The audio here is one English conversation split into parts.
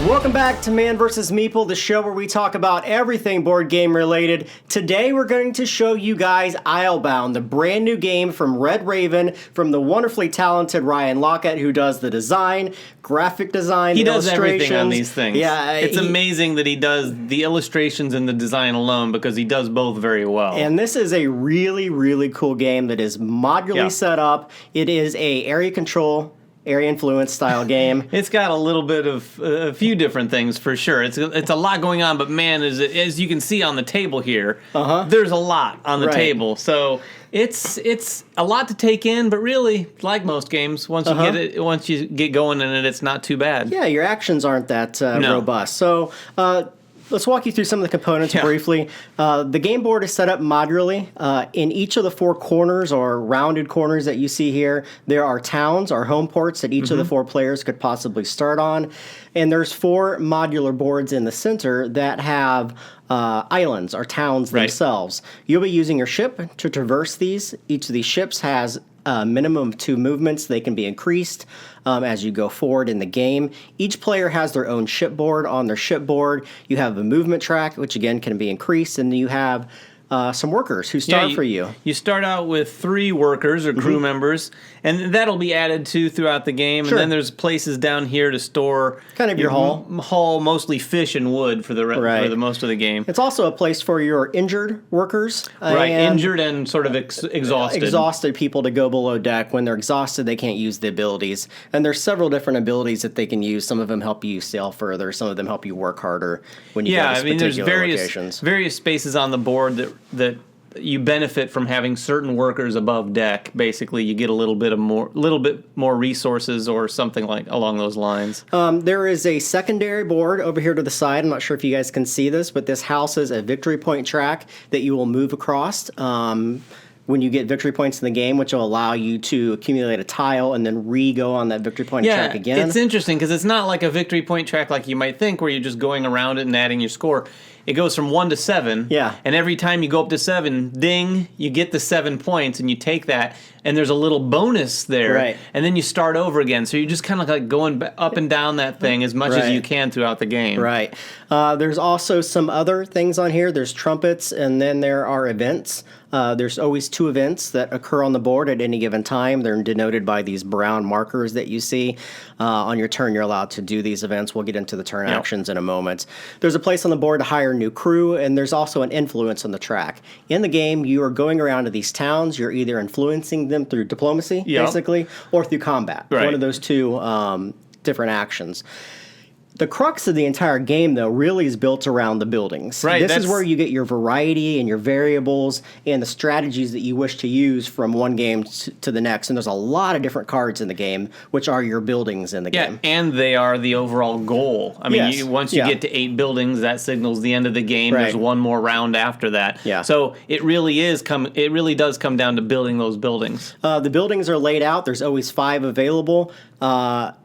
Welcome back to Man vs. Meeple, the show where we talk about everything board game related. Today we're going to show you guys Islebound, the brand new game from Red Raven, from the wonderfully talented Ryan Lockett, who does the design, graphic design, he does everything on these things. Yeah, it's amazing that he does the illustrations and the design alone, because he does both very well. And this is a really, really cool game that is modularly set up. It is a area control, area influence style game. It's got a little bit of a few different things for sure. It's a lot going on, but man, as you can see on the table here, there's a lot on the table. So it's a lot to take in, but really, like most games, once you get going in it, it's not too bad. Yeah, your actions aren't that robust. So let's walk you through some of the components briefly. The game board is set up modularly. In each of the four corners or rounded corners that you see here, there are towns or home ports that each of the four players could possibly start on. And there's four modular boards in the center that have islands or towns themselves. You'll be using your ship to traverse these. Each of these ships has a minimum of 2 movements. They can be increased as you go forward in the game. Each player has their own shipboard. On their shipboard, you have a movement track, which again can be increased, and you have some workers who start for you. You start out with 3 workers or crew members, and that'll be added to throughout the game. Sure. And then there's places down here to store kind of your hull. Hull, mostly fish and wood for the most of the game. It's also a place for your injured workers. Injured and sort of exhausted. Exhausted people to go below deck. When they're exhausted, they can't use the abilities. And there's several different abilities that they can use. Some of them help you sail further. Some of them help you work harder when you go to particular locations. Various spaces on the board that you benefit from having certain workers above deck. Basically, you get a little bit more resources or something like along those lines. There is a secondary board over here to the side. I'm not sure if you guys can see this, but this houses a victory point track that you will move across when you get victory points in the game, which will allow you to accumulate a tile and then re-go on that victory point track again. It's interesting because it's not like a victory point track like you might think, where you're just going around it and adding your score. It goes from 1 to 7. Yeah. And every time you go up to 7, ding, you get the 7 points, and you take that, and there's a little bonus there. Right. And then you start over again. So you're just kind of like going up and down that thing as much as you can throughout the game. Right. There's also some other things on here. There's trumpets, and then there are events. There's always 2 events that occur on the board at any given time. They're denoted by these brown markers that you see. On your turn, you're allowed to do these events. We'll get into the turn actions in a moment. There's a place on the board to hire new crew, and there's also an influence on the track. In the game, you are going around to these towns. You're either influencing them through diplomacy, basically, or through combat. Right. One of those 2 different actions. The crux of the entire game, though, really is built around the buildings. Right, this is where you get your variety and your variables and the strategies that you wish to use from one game to the next. And there's a lot of different cards in the game, which are your buildings in the game. Yeah, and they are the overall goal. I mean, once you get to 8 buildings, that signals the end of the game. Right. There's one more round after that. Yeah. So it really does come down to building those buildings. The buildings are laid out. There's always 5 available.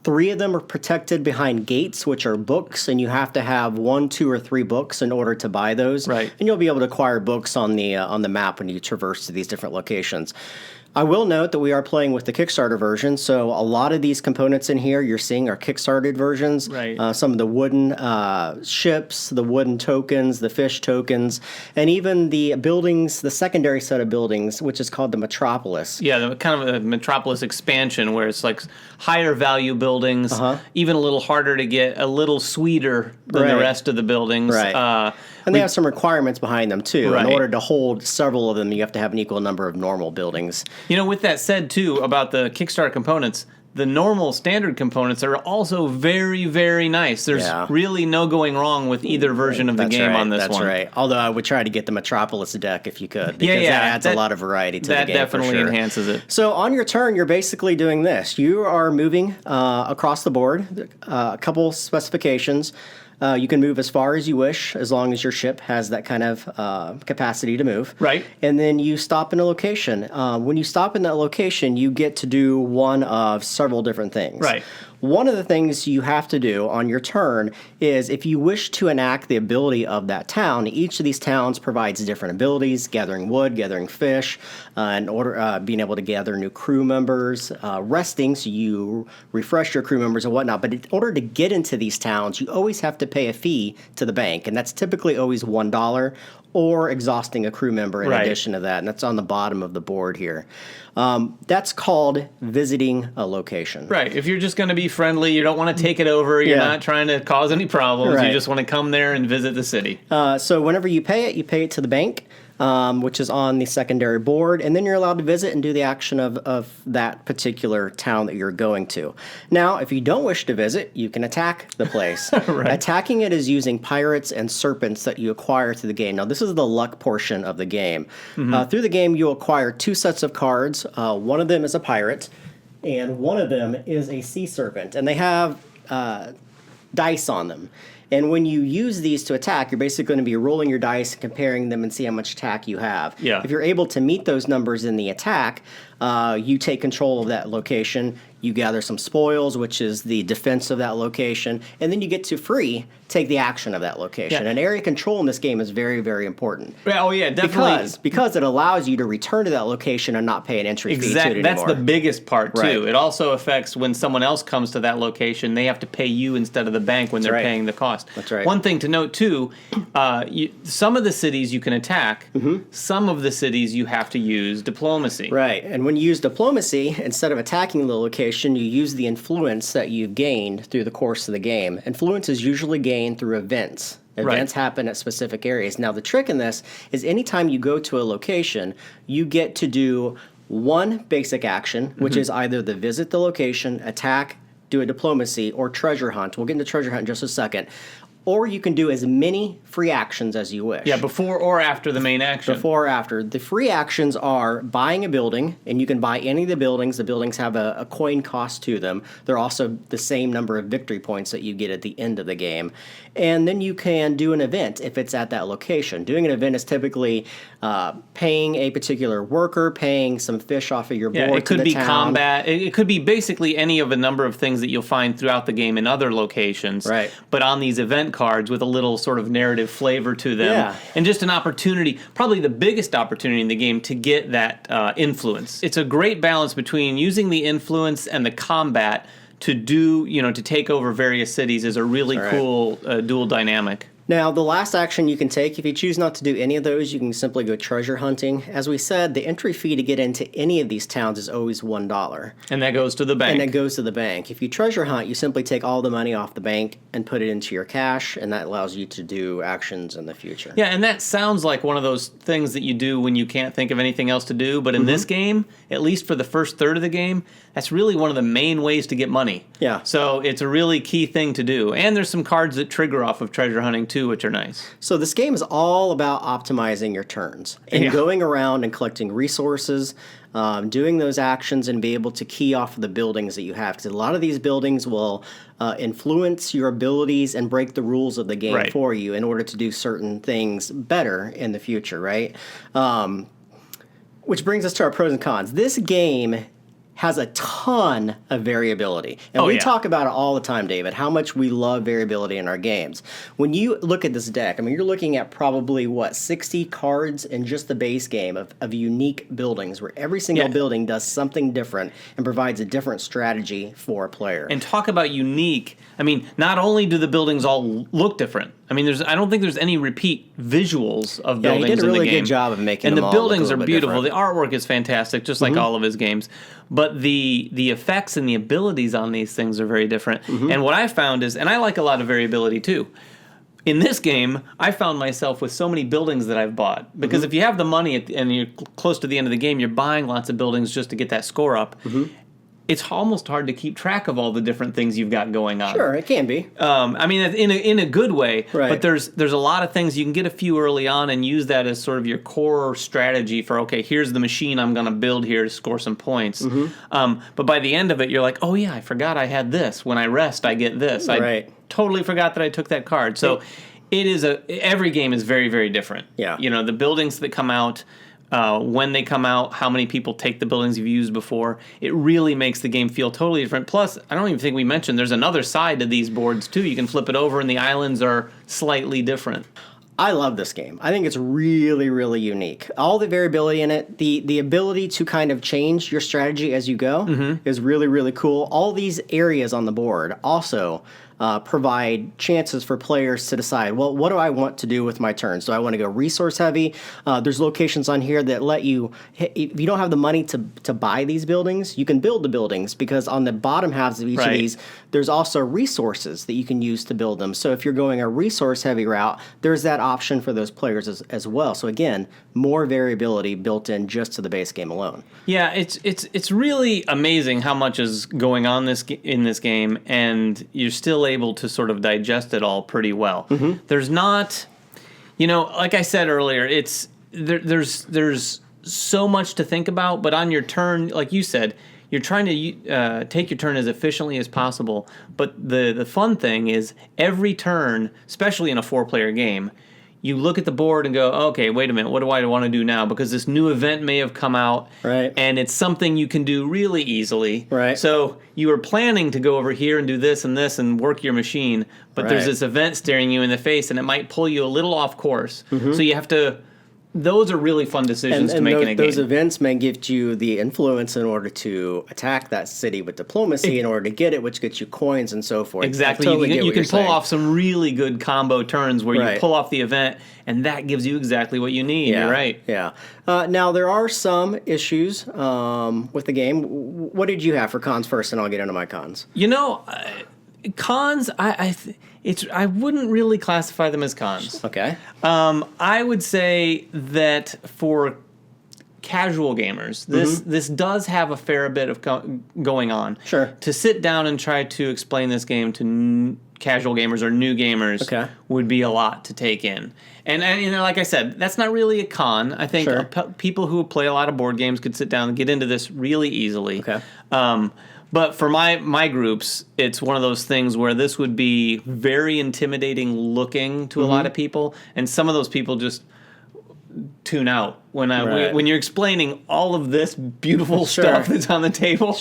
3 of them are protected behind gates, which are books, and you have to have 1, 2, or 3 books in order to buy those. Right. And you'll be able to acquire books on the map when you traverse to these different locations. I will note that we are playing with the Kickstarter version, so a lot of these components in here you're seeing are Kickstarted versions. Right. Some of the wooden ships, the wooden tokens, the fish tokens, and even the buildings, the secondary set of buildings, which is called the Metropolis. Yeah, the kind of a Metropolis expansion where it's like higher value buildings, even a little harder to get, a little sweeter than the rest of the buildings. Right. And they have some requirements behind them, too. Right. In order to hold several of them, you have to have an equal number of normal buildings. You know, with that said, too, about the Kickstarter components, the normal standard components are also very, very nice. There's really no going wrong with either version of the game on this one. That's right. Although I would try to get the Metropolis deck if you could, because that adds a lot of variety to the game. That definitely enhances it. So on your turn, you're basically doing this. You are moving across the board, a couple specifications. You can move as far as you wish, as long as your ship has that kind of capacity to move. Right. And then you stop in a location. When you stop in that location, you get to do one of several different things. Right. One of the things you have to do on your turn is if you wish to enact the ability of that town, each of these towns provides different abilities, gathering wood, gathering fish, being able to gather new crew members, resting, so you refresh your crew members and whatnot. But in order to get into these towns, you always have to pay a fee to the bank, and that's typically always $1 or exhausting a crew member in addition to that, and that's on the bottom of the board here. That's called visiting a location. Right. If you're just going to be friendly, you don't want to take it over, you're not trying to cause any problems, you just want to come there and visit the city. So whenever you pay it to the bank, which is on the secondary board, and then you're allowed to visit and do the action of that particular town that you're going to. Now, if you don't wish to visit, you can attack the place. Right. Attacking it is using pirates and serpents that you acquire through the game. Now, this is the luck portion of the game. Through the game, you acquire 2 sets of cards. One of them is a pirate, and one of them is a sea serpent, and they have dice on them. And when you use these to attack, you're basically going to be rolling your dice, comparing them, and see how much attack you have. Yeah. If you're able to meet those numbers in the attack, you take control of that location. You gather some spoils, which is the defense of that location, and then you get to take the action of that location. Yeah. And area control in this game is very, very important. Oh, yeah, definitely. Because it allows you to return to that location and not pay an entry fee to it anymore. That's the biggest part, too. Right. It also affects when someone else comes to that location, they have to pay you instead of the bank when they're paying the cost. That's right. One thing to note, too, some of the cities you can attack, some of the cities you have to use diplomacy. Right, and when you use diplomacy, instead of attacking the location, you use the influence that you've gained through the course of the game. Influence is usually gained through events. Events happen at specific areas. Now, the trick in this is anytime you go to a location, you get to do one basic action, which is either the visit the location, attack, do a diplomacy, or treasure hunt. We'll get into treasure hunt in just a second. Or you can do as many free actions as you wish. Yeah, before or after the main action. Before or after. The free actions are buying a building, and you can buy any of the buildings. The buildings have a coin cost to them. They're also the same number of victory points that you get at the end of the game. And then you can do an event if it's at that location. Doing an event is typically paying a particular worker, paying some fish off of your board. Yeah, it could be town. combat. It could be basically any of a number of things that you'll find throughout the game in other locations. Right. But on these event cards with a little sort of narrative flavor to them. Yeah. And just an opportunity, probably the biggest opportunity in the game to get that influence. It's a great balance between using the influence and the combat to to take over various cities is a really cool dual dynamic. Now, the last action you can take, if you choose not to do any of those, you can simply go treasure hunting. As we said, the entry fee to get into any of these towns is always $1. And that goes to the bank. And that goes to the bank. If you treasure hunt, you simply take all the money off the bank and put it into your cash, and that allows you to do actions in the future. Yeah, and that sounds like one of those things that you do when you can't think of anything else to do, but in this game, at least for the first third of the game, that's really one of the main ways to get money. Yeah. So it's a really key thing to do. And there's some cards that trigger off of treasure hunting too, which are nice. So this game is all about optimizing your turns and going around and collecting resources, doing those actions, and be able to key off of the buildings that you have. Because a lot of these buildings will influence your abilities and break the rules of the game for you in order to do certain things better in the future, right? Which brings us to our pros and cons. This game has a ton of variability. And we talk about it all the time, David, how much we love variability in our games. When you look at this deck, I mean, you're looking at probably, 60 cards in just the base game of unique buildings, where every single building does something different and provides a different strategy for a player. And talk about unique. I mean, not only do the buildings all look different, I mean, I don't think there's any repeat visuals of buildings in the game. He did a really good job of making them all look a little bit different. And the buildings are beautiful. Different. The artwork is fantastic, just like all of his games. But the effects and the abilities on these things are very different. And what I found is, and I like a lot of variability too, in this game, I found myself with so many buildings that I've bought. Because if you have the money and you're close to the end of the game, you're buying lots of buildings just to get that score up. it's almost hard to keep track of all the different things you've got going on. Sure, it can be. I mean, in a good way. Right. But there's a lot of things you can get a few early on and use that as sort of your core strategy for, okay, here's the machine I'm going to build here to score some points. But by the end of it, you're like, oh yeah, I forgot I had this. When I rest, I get this. I totally forgot that I took that card. So every game is very, very different. Yeah. The buildings that come out. When they come out, how many people take the buildings you've used before. It really makes the game feel totally different. Plus, I don't even think we mentioned there's another side to these boards, too. You can flip it over, and the islands are slightly different. I love this game. I think it's really, really unique. All the variability in it, the ability to kind of change your strategy as you go is really, really cool. All these areas on the board also provide chances for players to decide, well, what do I want to do with my turns? Do I want to go resource heavy? There's locations on here that let you, if you don't have the money to buy these buildings, you can build the buildings, because on the bottom halves of each of these, there's also resources that you can use to build them. So if you're going a resource heavy route, there's that option for those players as well. So again, more variability built in just to the base game alone. Yeah, it's really amazing how much is going on in this game, and you're still able to sort of digest it all pretty well. There's not, like I said earlier, there's so much to think about, but on your turn, like you said, you're trying to take your turn as efficiently as possible. But the fun thing is every turn, especially in a 4-player game, you look at the board and go, okay, wait a minute, what do I want to do now? Because this new event may have come out, and it's something you can do really easily. So you were planning to go over here and do this and work your machine, but there's this event staring you in the face, and it might pull you a little off course. So you have to... Those are really fun decisions to make in a game. Those events may give you the influence in order to attack that city with diplomacy in order to get it, which gets you coins and so forth. Exactly. You can pull off some really good combo turns where you pull off the event, and that gives you exactly what you need. You're right. Yeah. Now, there are some issues with the game. What did you have for cons first, and I'll get into my cons? Cons, I wouldn't really classify them as cons. Okay. I would say that for casual gamers, this does have a fair bit of going on. Sure. To sit down and try to explain this game to casual gamers or new gamers would be a lot to take in. And like I said, that's not really a con. I think people who play a lot of board games could sit down and get into this really easily. Okay. But for my groups, it's one of those things where this would be very intimidating looking to a lot of people, and some of those people just tune out when you're explaining all of this beautiful stuff that's on the table.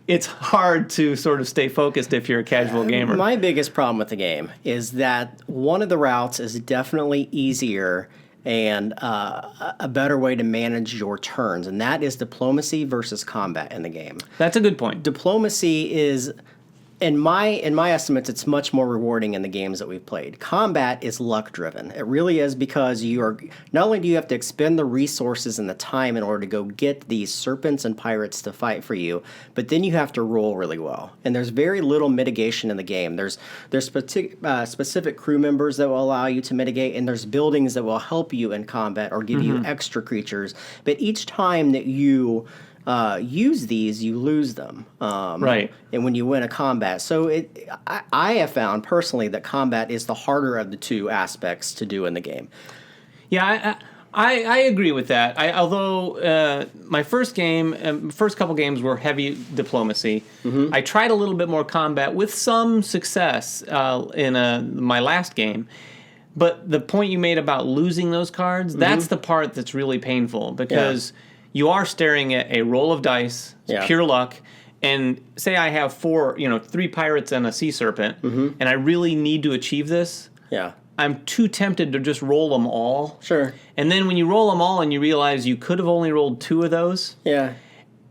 It's hard to sort of stay focused if you're a casual gamer. My biggest problem with the game is that one of the routes is definitely easier and a better way to manage your turns, and that is diplomacy versus combat in the game. That's a good point. Diplomacy is, in my estimates, it's much more rewarding in the games that we've played. Combat is luck driven. It really is, because you are not only do you have to expend the resources and the time in order to go get these serpents and pirates to fight for you, but then you have to roll really well. And there's very little mitigation in the game. There's specific crew members that will allow you to mitigate, and there's buildings that will help you in combat or give you extra creatures. But each time that you use these, you lose them. And when you win a combat. So I have found personally that combat is the harder of the two aspects to do in the game. Yeah, I agree with that. Although my first couple games were heavy diplomacy, I tried a little bit more combat with some success in my last game. But the point you made about losing those cards, that's the part that's really painful, because you are staring at a roll of dice, it's pure luck, and say I have 3 pirates and a sea serpent, and I really need to achieve this. I'm too tempted to just roll them all. And then when you roll them all and you realize you could have only rolled 2 of those,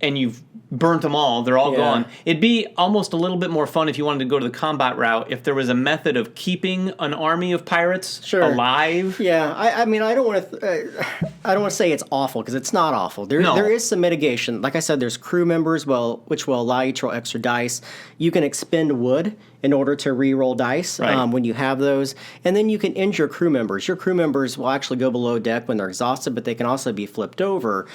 and you've burnt them all, they're all gone. It'd be almost a little bit more fun if you wanted to go to the combat route, if there was a method of keeping an army of pirates alive. I mean, I don't want to say it's awful, because it's not awful. There is some mitigation. Like I said, there's crew members which will allow you to roll extra dice. You can expend wood in order to re-roll dice when you have those. And then you can end your crew members. Your crew members will actually go below deck when they're exhausted, but they can also be flipped over,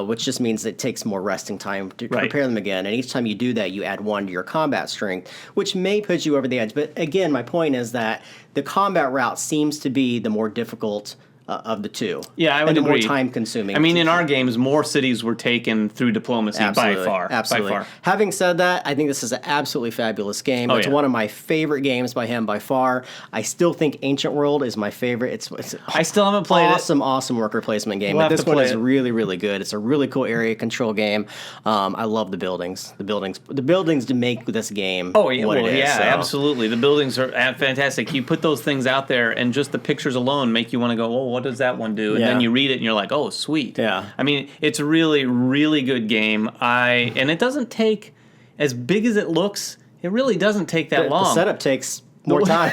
which just means it takes more resting time to prepare them again. And each time you do that, you add 1 to your combat strength, which may put you over the edge. But again, my point is that the combat route seems to be the more difficult of the two. Yeah, I would agree. More time consuming. I mean, in our games, more cities were taken through diplomacy by far. Absolutely. By far. Having said that, I think this is an absolutely fabulous game. It's one of my favorite games by him by far. I still think Ancient World is my favorite. It's I still haven't played awesome worker placement game. But this one is really, really good. It's a really cool area control game. I love the buildings. The buildings to make this game what it is. Yeah, absolutely. The buildings are fantastic. You put those things out there, and just the pictures alone make you want to go, oh, what does that one do? And then you read it and you're like, oh, sweet. Yeah. I mean, it's a really, really good game. And it doesn't take, as big as it looks, it really doesn't take that long. The setup takes more time.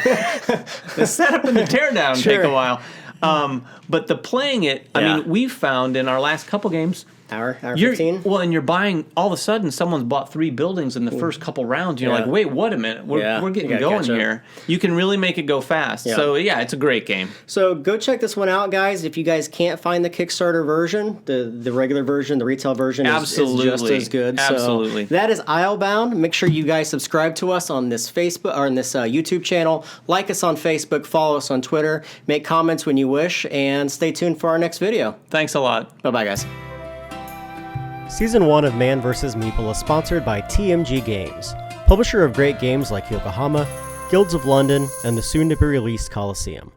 The setup and the teardown take a while. But the playing it, I mean, we've found in our last couple games, Hour 15? Well, and you're buying, all of a sudden, someone's bought 3 buildings in the first couple rounds. You're like, wait, what a minute. We're getting going here. You can really make it go fast. Yeah. So, yeah, it's a great game. So, go check this one out, guys. If you guys can't find the Kickstarter version, the regular version, the retail version is just as good. Absolutely. So, that is Islebound. Make sure you guys subscribe to us on this Facebook or on this YouTube channel. Like us on Facebook. Follow us on Twitter. Make comments when you wish. And stay tuned for our next video. Thanks a lot. Bye-bye, guys. Season 1 of Man vs. Meeple is sponsored by TMG Games, publisher of great games like Yokohama, Guilds of London, and the soon-to-be-released Colosseum.